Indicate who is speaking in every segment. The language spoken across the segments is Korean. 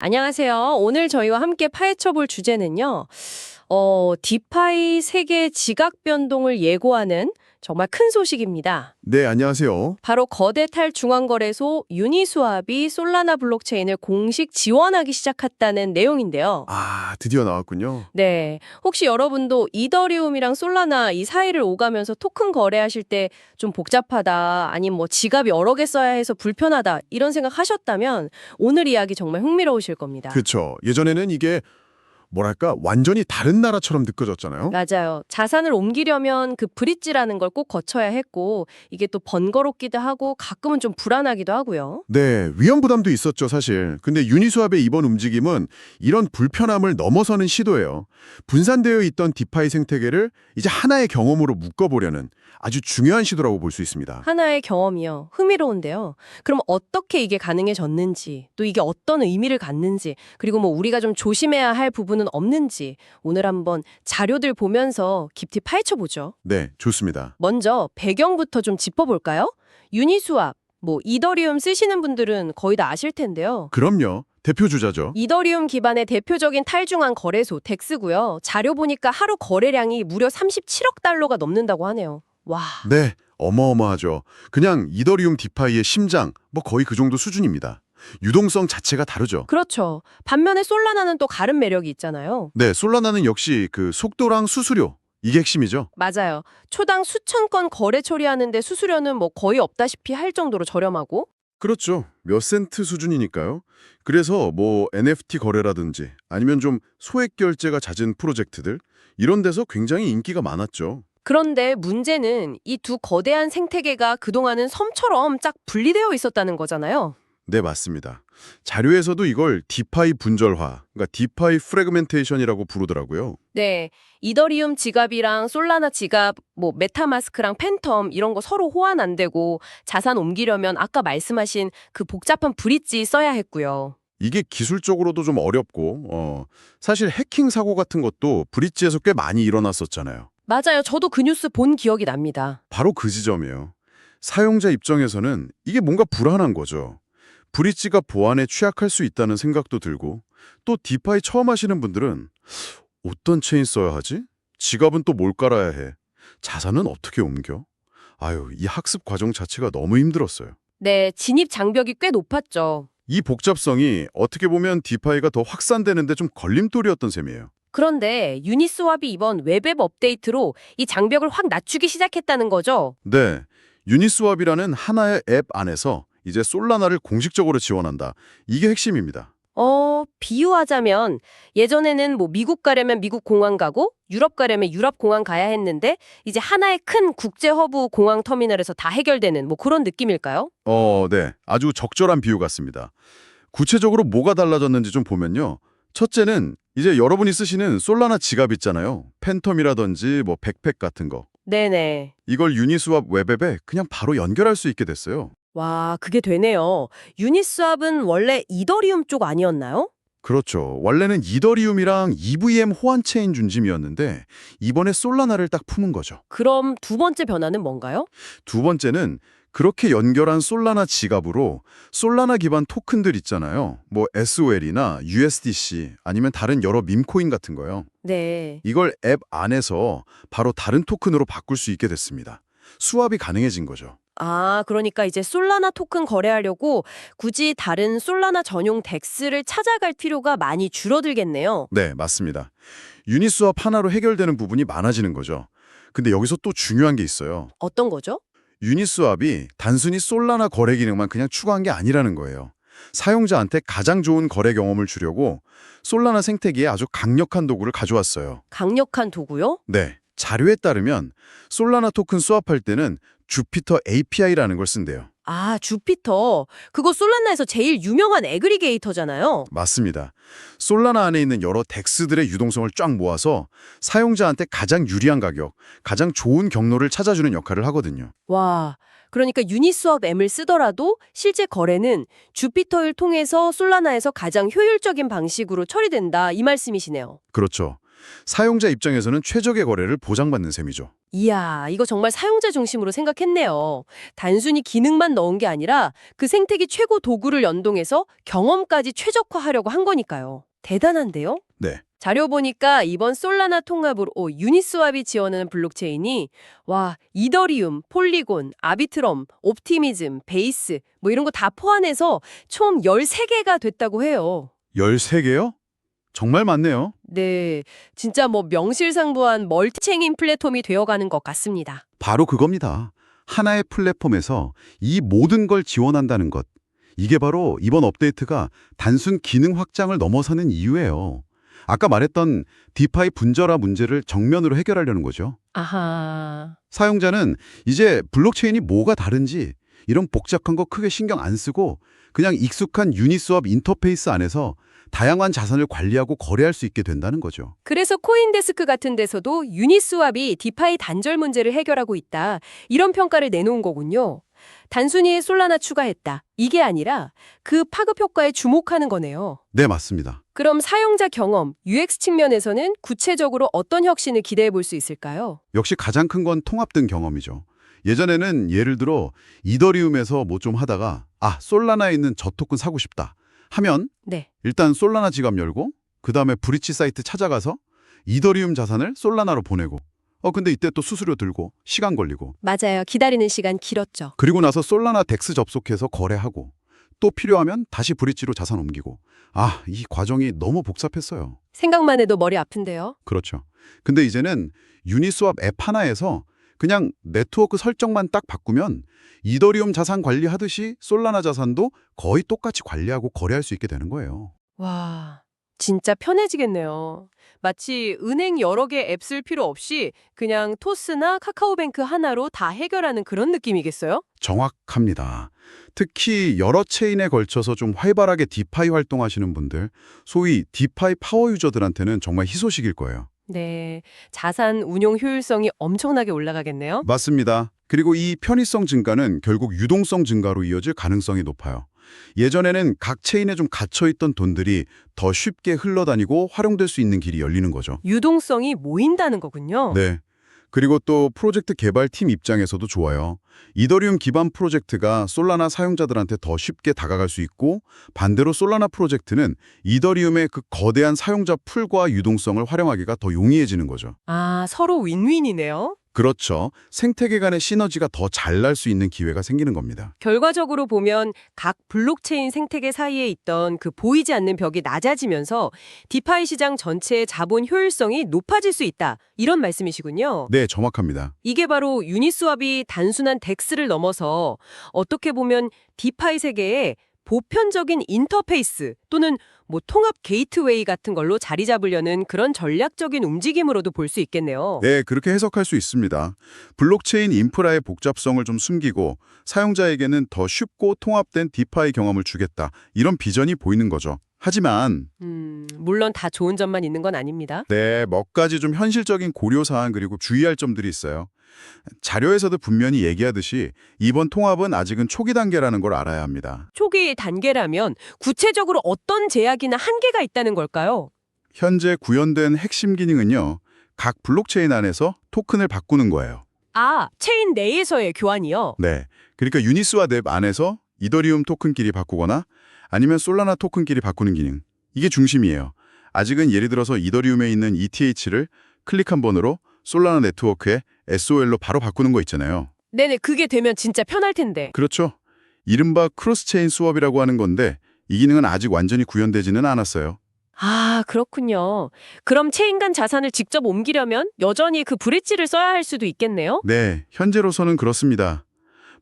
Speaker 1: 안녕하세요. 오늘 저희와 함께 파헤쳐볼 주제는요. 디파이 세계 지각 변동을 예고하는 정말 큰 소식입니다.
Speaker 2: 네, 안녕하세요.
Speaker 1: 바로 거대 탈중앙거래소 유니스왑이 솔라나 블록체인을 공식 지원하기 시작했다는 내용인데요.
Speaker 2: 아, 드디어 나왔군요.
Speaker 1: 네, 혹시 여러분도 이더리움이랑 솔라나 이 사이를 오가면서 토큰 거래하실 때 좀 복잡하다, 아니면 뭐 지갑 여러 개 써야 해서 불편하다 이런 생각 하셨다면 오늘 이야기 정말 흥미로우실 겁니다.
Speaker 2: 그렇죠. 예전에는 이게 뭐랄까 완전히 다른 나라처럼 느껴졌잖아요.
Speaker 1: 맞아요. 자산을 옮기려면 그 브릿지라는 걸 꼭 거쳐야 했고 이게 또 번거롭기도 하고 가끔은 좀 불안하기도 하고요.
Speaker 2: 네, 위험 부담도 있었죠, 사실. 근데 유니스왑의 이번 움직임은 이런 불편함을 넘어서는 시도예요. 분산되어 있던 디파이 생태계를 이제 하나의 경험으로 묶어보려는 아주 중요한 시도라고 볼 수 있습니다.
Speaker 1: 하나의 경험이요. 흥미로운데요. 그럼 어떻게 이게 가능해졌는지, 또 이게 어떤 의미를 갖는지, 그리고 뭐 우리가 좀 조심해야 할 부분은 없는지 오늘 한번 자료들 보면서 깊이 파헤쳐보죠.
Speaker 2: 네, 좋습니다.
Speaker 1: 먼저 배경부터 좀 짚어볼까요? 유니스왑, 뭐 이더리움 쓰시는 분들은 거의 다 아실 텐데요.
Speaker 2: 그럼요. 대표 주자죠.
Speaker 1: 이더리움 기반의 대표적인 탈중앙 거래소 덱스고요. 자료 보니까 하루 거래량이 무려 37억 달러가 넘는다고 하네요. 와,
Speaker 2: 네, 어마어마하죠. 그냥 이더리움 디파이의 심장, 뭐 거의 그 정도 수준입니다. 유동성 자체가 다르죠.
Speaker 1: 그렇죠. 반면에 솔라나는 또 다른 매력이 있잖아요.
Speaker 2: 네, 솔라나는 역시 그 속도랑 수수료, 이게 핵심이죠.
Speaker 1: 맞아요. 초당 수천 건 거래 처리하는데 수수료는 뭐 거의 없다시피 할 정도로 저렴하고.
Speaker 2: 그렇죠. 몇 센트 수준이니까요. 그래서 뭐 NFT 거래라든지 아니면 좀 소액 결제가 잦은 프로젝트들 이런 데서 굉장히 인기가 많았죠.
Speaker 1: 그런데 문제는 이 두 거대한 생태계가 그동안은 섬처럼 쫙 분리되어 있었다는 거잖아요.
Speaker 2: 네, 맞습니다. 자료에서도 이걸 디파이 분절화, 그러니까 디파이 프래그멘테이션이라고 부르더라고요.
Speaker 1: 네, 이더리움 지갑이랑 솔라나 지갑, 뭐 메타마스크랑 팬텀 이런 거 서로 호환 안 되고 자산 옮기려면 아까 말씀하신 그 복잡한 브릿지 써야 했고요.
Speaker 2: 이게 기술적으로도 좀 어렵고 사실 해킹 사고 같은 것도 브릿지에서 꽤 많이 일어났었잖아요.
Speaker 1: 맞아요. 저도 그 뉴스 본 기억이 납니다.
Speaker 2: 바로 그 지점이에요. 사용자 입장에서는 이게 뭔가 불안한 거죠. 브릿지가 보안에 취약할 수 있다는 생각도 들고 또 디파이 처음 하시는 분들은 어떤 체인 써야 하지? 지갑은 또 뭘 깔아야 해? 자산은 어떻게 옮겨? 아유, 이 학습 과정 자체가 너무 힘들었어요.
Speaker 1: 네, 진입 장벽이 꽤 높았죠.
Speaker 2: 이 복잡성이 어떻게 보면 디파이가 더 확산되는데 좀 걸림돌이었던 셈이에요.
Speaker 1: 그런데 유니스왑이 이번 웹앱 업데이트로 이 장벽을 확 낮추기 시작했다는 거죠.
Speaker 2: 네, 유니스왑이라는 하나의 앱 안에서 이제 솔라나를 공식적으로 지원한다. 이게 핵심입니다.
Speaker 1: 비유하자면 예전에는 뭐 미국 가려면 미국 공항 가고 유럽 가려면 유럽 공항 가야 했는데 이제 하나의 큰 국제 허브 공항 터미널에서 다 해결되는 뭐 그런 느낌일까요?
Speaker 2: 네, 아주 적절한 비유 같습니다. 구체적으로 뭐가 달라졌는지 좀 보면요. 첫째는 이제 여러분이 쓰시는 솔라나 지갑 있잖아요. 팬텀이라든지 뭐 백팩 같은 거.
Speaker 1: 네네.
Speaker 2: 이걸 유니스왑 웹앱에 그냥 바로 연결할 수 있게 됐어요.
Speaker 1: 와, 그게 되네요. 유니스왑은 원래 이더리움 쪽 아니었나요?
Speaker 2: 그렇죠. 원래는 이더리움이랑 EVM 호환 체인 중심이었는데 이번에 솔라나를 딱 품은 거죠.
Speaker 1: 그럼 두 번째 변화는 뭔가요?
Speaker 2: 두 번째는 그렇게 연결한 솔라나 지갑으로 솔라나 기반 토큰들 있잖아요. 뭐 SOL이나 USDC 아니면 다른 여러 밈코인 같은 거요.
Speaker 1: 네.
Speaker 2: 이걸 앱 안에서 바로 다른 토큰으로 바꿀 수 있게 됐습니다. 수합이 가능해진 거죠.
Speaker 1: 아, 그러니까 이제 솔라나 토큰 거래하려고 굳이 다른 솔라나 전용 덱스를 찾아갈 필요가 많이 줄어들겠네요.
Speaker 2: 네, 맞습니다. 유니스왑 하나로 해결되는 부분이 많아지는 거죠. 근데 여기서 또 중요한 게 있어요.
Speaker 1: 어떤 거죠?
Speaker 2: 유니스왑이 단순히 솔라나 거래 기능만 그냥 추가한 게 아니라는 거예요. 사용자한테 가장 좋은 거래 경험을 주려고 솔라나 생태계에 아주 강력한 도구를 가져왔어요.
Speaker 1: 강력한 도구요?
Speaker 2: 네, 자료에 따르면 솔라나 토큰 수합할 때는 주피터 API라는 걸 쓴대요.
Speaker 1: 아, 주피터. 그거 솔라나에서 제일 유명한 애그리게이터잖아요.
Speaker 2: 맞습니다. 솔라나 안에 있는 여러 덱스들의 유동성을 쫙 모아서 사용자한테 가장 유리한 가격, 가장 좋은 경로를 찾아주는 역할을 하거든요.
Speaker 1: 와, 그러니까 유니스왑 M을 쓰더라도 실제 거래는 주피터를 통해서 솔라나에서 가장 효율적인 방식으로 처리된다 이 말씀이시네요.
Speaker 2: 그렇죠. 사용자 입장에서는 최적의 거래를 보장받는 셈이죠.
Speaker 1: 이야, 이거 정말 사용자 중심으로 생각했네요. 단순히 기능만 넣은 게 아니라 그 생태계 최고 도구를 연동해서 경험까지 최적화하려고 한 거니까요. 대단한데요?
Speaker 2: 네.
Speaker 1: 자료 보니까 이번 솔라나 통합으로 유니스왑이 지원하는 블록체인이 이더리움, 폴리곤, 아비트럼, 옵티미즘, 베이스 뭐 이런 거 다 포함해서 총 13개가 됐다고 해요.
Speaker 2: 13개요? 정말 많네요.
Speaker 1: 네, 진짜 뭐 명실상부한 멀티체인 플랫폼이 되어가는 것 같습니다.
Speaker 3: 바로 그겁니다. 하나의 플랫폼에서 이 모든 걸 지원한다는 것. 이게 바로 이번 업데이트가 단순 기능 확장을 넘어서는 이유예요. 아까 말했던 디파이 분절화 문제를 정면으로 해결하려는 거죠.
Speaker 1: 아하.
Speaker 3: 사용자는 이제 블록체인이 뭐가 다른지 이런 복잡한 거 크게 신경 안 쓰고 그냥 익숙한 유니스왑 인터페이스 안에서 다양한 자산을 관리하고 거래할 수 있게 된다는 거죠.
Speaker 1: 그래서 코인데스크 같은 데서도 유니스왑이 디파이 단절 문제를 해결하고 있다. 이런 평가를 내놓은 거군요. 단순히 솔라나 추가했다. 이게 아니라 그 파급 효과에 주목하는 거네요.
Speaker 3: 네, 맞습니다.
Speaker 1: 그럼 사용자 경험, UX 측면에서는 구체적으로 어떤 혁신을 기대해 볼 수 있을까요?
Speaker 3: 역시 가장 큰 건 통합된 경험이죠. 예전에는 예를 들어 이더리움에서 뭐 좀 하다가 솔라나에 있는 저 토큰 사고 싶다 하면
Speaker 1: 네.
Speaker 3: 일단 솔라나 지갑 열고 그 다음에 브릿지 사이트 찾아가서 이더리움 자산을 솔라나로 보내고 근데 이때 또 수수료 들고 시간 걸리고
Speaker 1: 맞아요. 기다리는 시간 길었죠.
Speaker 3: 그리고 나서 솔라나 덱스 접속해서 거래하고 또 필요하면 다시 브릿지로 자산 옮기고 이 과정이 너무 복잡했어요.
Speaker 1: 생각만 해도 머리 아픈데요.
Speaker 3: 그렇죠. 근데 이제는 유니스왑 앱 하나에서 그냥 네트워크 설정만 딱 바꾸면 이더리움 자산 관리하듯이 솔라나 자산도 거의 똑같이 관리하고 거래할 수 있게 되는 거예요.
Speaker 1: 와, 진짜 편해지겠네요. 마치 은행 여러 개 앱 쓸 필요 없이 그냥 토스나 카카오뱅크 하나로 다 해결하는 그런 느낌이겠어요?
Speaker 3: 정확합니다. 특히 여러 체인에 걸쳐서 좀 활발하게 디파이 활동하시는 분들, 소위 디파이 파워 유저들한테는 정말 희소식일 거예요.
Speaker 1: 네, 자산 운용 효율성이 엄청나게 올라가겠네요.
Speaker 3: 맞습니다. 그리고 이 편의성 증가는 결국 유동성 증가로 이어질 가능성이 높아요. 예전에는 각 체인에 좀 갇혀있던 돈들이 더 쉽게 흘러다니고 활용될 수 있는 길이 열리는 거죠.
Speaker 1: 유동성이 모인다는 거군요.
Speaker 3: 네. 그리고 또 프로젝트 개발팀 입장에서도 좋아요. 이더리움 기반 프로젝트가 솔라나 사용자들한테 더 쉽게 다가갈 수 있고 반대로 솔라나 프로젝트는 이더리움의 그 거대한 사용자 풀과 유동성을 활용하기가 더 용이해지는 거죠.
Speaker 1: 서로 윈윈이네요.
Speaker 3: 그렇죠. 생태계 간의 시너지가 더 잘 날 수 있는 기회가 생기는 겁니다.
Speaker 1: 결과적으로 보면 각 블록체인 생태계 사이에 있던 그 보이지 않는 벽이 낮아지면서 디파이 시장 전체의 자본 효율성이 높아질 수 있다. 이런 말씀이시군요.
Speaker 3: 네, 정확합니다.
Speaker 1: 이게 바로 유니스왑이 단순한 덱스를 넘어서 어떻게 보면 디파이 세계에 보편적인 인터페이스 또는 통합 게이트웨이 같은 걸로 자리 잡으려는 그런 전략적인 움직임으로도 볼 수 있겠네요.
Speaker 2: 네, 그렇게 해석할 수 있습니다. 블록체인 인프라의 복잡성을 좀 숨기고 사용자에게는 더 쉽고 통합된 디파이 경험을 주겠다. 이런 비전이 보이는 거죠. 하지만
Speaker 1: 물론 다 좋은 점만 있는 건 아닙니다.
Speaker 2: 몇 가지 좀 현실적인 고려사항 그리고 주의할 점들이 있어요. 자료에서도 분명히 얘기하듯이 이번 통합은 아직은 초기 단계라는 걸 알아야 합니다.
Speaker 1: 초기 단계라면 구체적으로 어떤 제약이나 한계가 있다는 걸까요?
Speaker 2: 현재 구현된 핵심 기능은요. 각 블록체인 안에서 토큰을 바꾸는 거예요.
Speaker 1: 체인 내에서의 교환이요?
Speaker 2: 네, 그러니까 유니스왑 앱 안에서 이더리움 토큰끼리 바꾸거나 아니면 솔라나 토큰끼리 바꾸는 기능. 이게 중심이에요. 아직은 예를 들어서 이더리움에 있는 ETH를 클릭 한 번으로 솔라나 네트워크에 SOL로 바로 바꾸는 거 있잖아요.
Speaker 1: 네네, 그게 되면 진짜 편할 텐데.
Speaker 2: 그렇죠. 이른바 크로스체인 수업이라고 하는 건데 이 기능은 아직 완전히 구현되지는 않았어요.
Speaker 1: 그렇군요. 그럼 체인 간 자산을 직접 옮기려면 여전히 그 브릿지를 써야 할 수도 있겠네요?
Speaker 2: 네, 현재로서는 그렇습니다.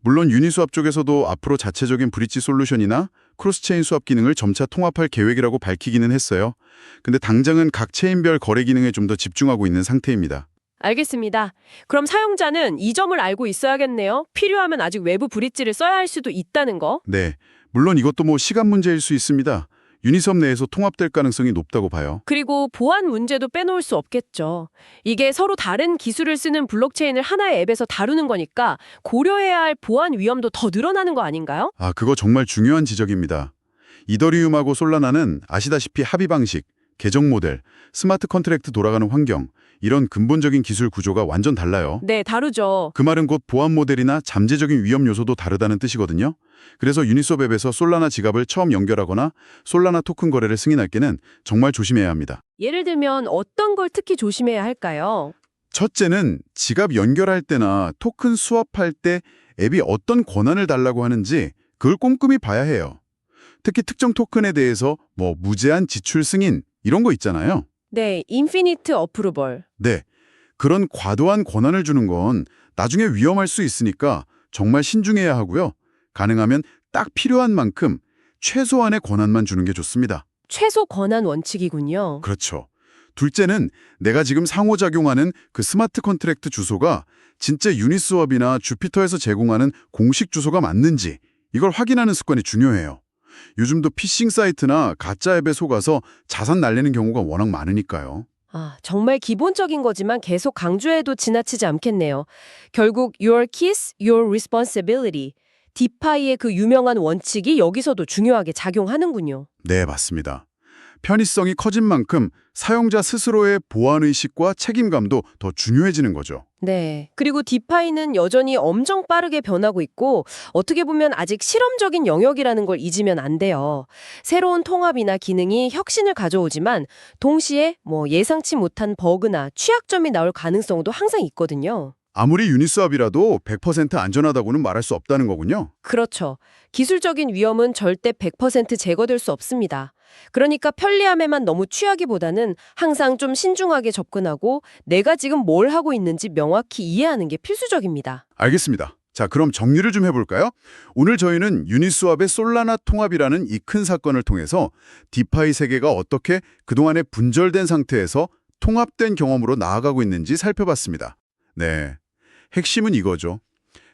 Speaker 2: 물론 유니스왑 쪽에서도 앞으로 자체적인 브릿지 솔루션이나 크로스체인 수합 기능을 점차 통합할 계획이라고 밝히기는 했어요. 근데 당장은 각 체인별 거래 기능에 좀 더 집중하고 있는 상태입니다.
Speaker 1: 알겠습니다. 그럼 사용자는 이 점을 알고 있어야겠네요. 필요하면 아직 외부 브릿지를 써야 할 수도 있다는 거.
Speaker 2: 네, 물론 이것도 시간 문제일 수 있습니다. 유니스왑 내에서 통합될 가능성이 높다고 봐요.
Speaker 1: 그리고 보안 문제도 빼놓을 수 없겠죠. 이게 서로 다른 기술을 쓰는 블록체인을 하나의 앱에서 다루는 거니까 고려해야 할 보안 위험도 더 늘어나는 거 아닌가요?
Speaker 2: 그거 정말 중요한 지적입니다. 이더리움하고 솔라나는 아시다시피 합의 방식,
Speaker 3: 계정 모델, 스마트 컨트랙트 돌아가는 환경, 이런 근본적인 기술 구조가 완전 달라요.
Speaker 1: 네, 다르죠.
Speaker 3: 그 말은 곧 보안 모델이나 잠재적인 위험 요소도 다르다는 뜻이거든요. 그래서 유니스왑 앱에서 솔라나 지갑을 처음 연결하거나 솔라나 토큰 거래를 승인할 때는 정말 조심해야 합니다.
Speaker 1: 예를 들면 어떤 걸 특히 조심해야 할까요?
Speaker 3: 첫째는 지갑 연결할 때나 토큰 수합할 때 앱이 어떤 권한을 달라고 하는지 그걸 꼼꼼히 봐야 해요. 특히 특정 토큰에 대해서 무제한 지출 승인 이런 거 있잖아요.
Speaker 1: 네, 인피니트 어프루벌.
Speaker 3: 네, 그런 과도한 권한을 주는 건 나중에 위험할 수 있으니까 정말 신중해야 하고요. 가능하면 딱 필요한 만큼 최소한의 권한만 주는 게 좋습니다.
Speaker 1: 최소 권한 원칙이군요.
Speaker 3: 그렇죠. 둘째는 내가 지금 상호작용하는 그 스마트 컨트랙트 주소가 진짜 유니스왑이나 주피터에서 제공하는 공식 주소가 맞는지 이걸 확인하는 습관이 중요해요. 요즘도 피싱 사이트나 가짜 앱에 속아서 자산 날리는 경우가 워낙 많으니까요.
Speaker 1: 아, 정말 기본적인 거지만 계속 강조해도 지나치지 않겠네요. 결국 your keys, your responsibility. 디파이의 그 유명한 원칙이 여기서도 중요하게 작용하는군요.
Speaker 3: 네, 맞습니다. 편의성이 커진 만큼 사용자 스스로의 보안의식과 책임감도 더 중요해지는 거죠.
Speaker 1: 네. 그리고 디파이는 여전히 엄청 빠르게 변하고 있고 어떻게 보면 아직 실험적인 영역이라는 걸 잊으면 안 돼요. 새로운 통합이나 기능이 혁신을 가져오지만 동시에 예상치 못한 버그나 취약점이 나올 가능성도 항상 있거든요.
Speaker 3: 아무리 유니스왑이라도 100% 안전하다고는 말할 수 없다는 거군요.
Speaker 1: 그렇죠. 기술적인 위험은 절대 100% 제거될 수 없습니다. 그러니까 편리함에만 너무 취하기보다는 항상 좀 신중하게 접근하고 내가 지금 뭘 하고 있는지 명확히 이해하는 게 필수적입니다.
Speaker 3: 알겠습니다. 자, 그럼 정리를 좀 해볼까요? 오늘 저희는 유니스왑의 솔라나 통합이라는 이 큰 사건을 통해서 디파이 세계가 어떻게 그동안의 분절된 상태에서 통합된 경험으로 나아가고 있는지 살펴봤습니다. 네, 핵심은 이거죠.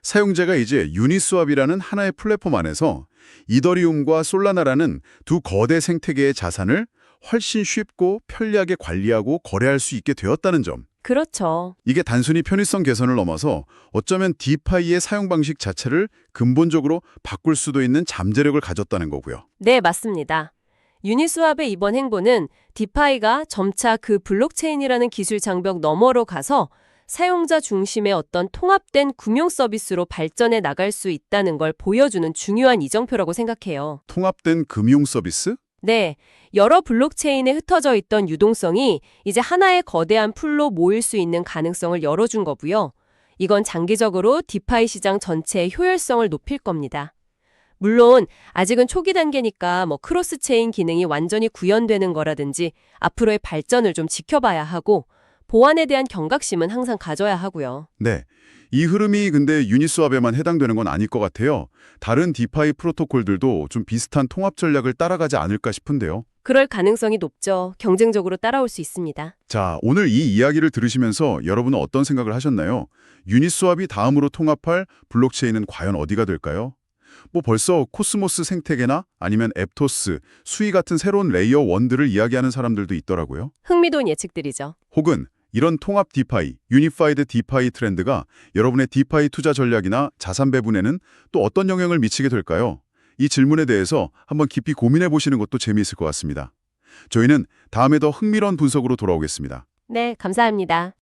Speaker 3: 사용자가 이제 유니스왑이라는 하나의 플랫폼 안에서 이더리움과 솔라나라는 두 거대 생태계의 자산을 훨씬 쉽고 편리하게 관리하고 거래할 수 있게 되었다는 점.
Speaker 1: 그렇죠.
Speaker 3: 이게 단순히 편의성 개선을 넘어서 어쩌면 디파이의 사용 방식 자체를 근본적으로 바꿀 수도 있는 잠재력을 가졌다는 거고요.
Speaker 1: 네, 맞습니다. 유니스왑의 이번 행보는 디파이가 점차 그 블록체인이라는 기술 장벽 너머로 가서 사용자 중심의 어떤 통합된 금융 서비스로 발전해 나갈 수 있다는 걸 보여주는 중요한 이정표라고 생각해요.
Speaker 3: 통합된 금융 서비스?
Speaker 1: 네, 여러 블록체인에 흩어져 있던 유동성이 이제 하나의 거대한 풀로 모일 수 있는 가능성을 열어준 거고요. 이건 장기적으로 디파이 시장 전체의 효율성을 높일 겁니다. 물론 아직은 초기 단계니까 크로스체인 기능이 완전히 구현되는 거라든지 앞으로의 발전을 좀 지켜봐야 하고 보안에 대한 경각심은 항상 가져야 하고요.
Speaker 3: 네. 이 흐름이 근데 유니스왑에만 해당되는 건 아닐 것 같아요. 다른 디파이 프로토콜들도 좀 비슷한 통합 전략을 따라가지 않을까 싶은데요.
Speaker 1: 그럴 가능성이 높죠. 경쟁적으로 따라올 수 있습니다.
Speaker 3: 자, 오늘 이 이야기를 들으시면서 여러분은 어떤 생각을 하셨나요? 유니스왑이 다음으로 통합할 블록체인은 과연 어디가 될까요? 벌써 코스모스 생태계나 아니면 앱토스, 수이 같은 새로운 레이어 1들을 이야기하는 사람들도 있더라고요.
Speaker 1: 흥미로운 예측들이죠.
Speaker 3: 혹은 이런 통합 디파이, 유니파이드 디파이 트렌드가 여러분의 디파이 투자 전략이나 자산 배분에는 또 어떤 영향을 미치게 될까요? 이 질문에 대해서 한번 깊이 고민해 보시는 것도 재미있을 것 같습니다. 저희는 다음에 더 흥미로운 분석으로 돌아오겠습니다.
Speaker 1: 네, 감사합니다.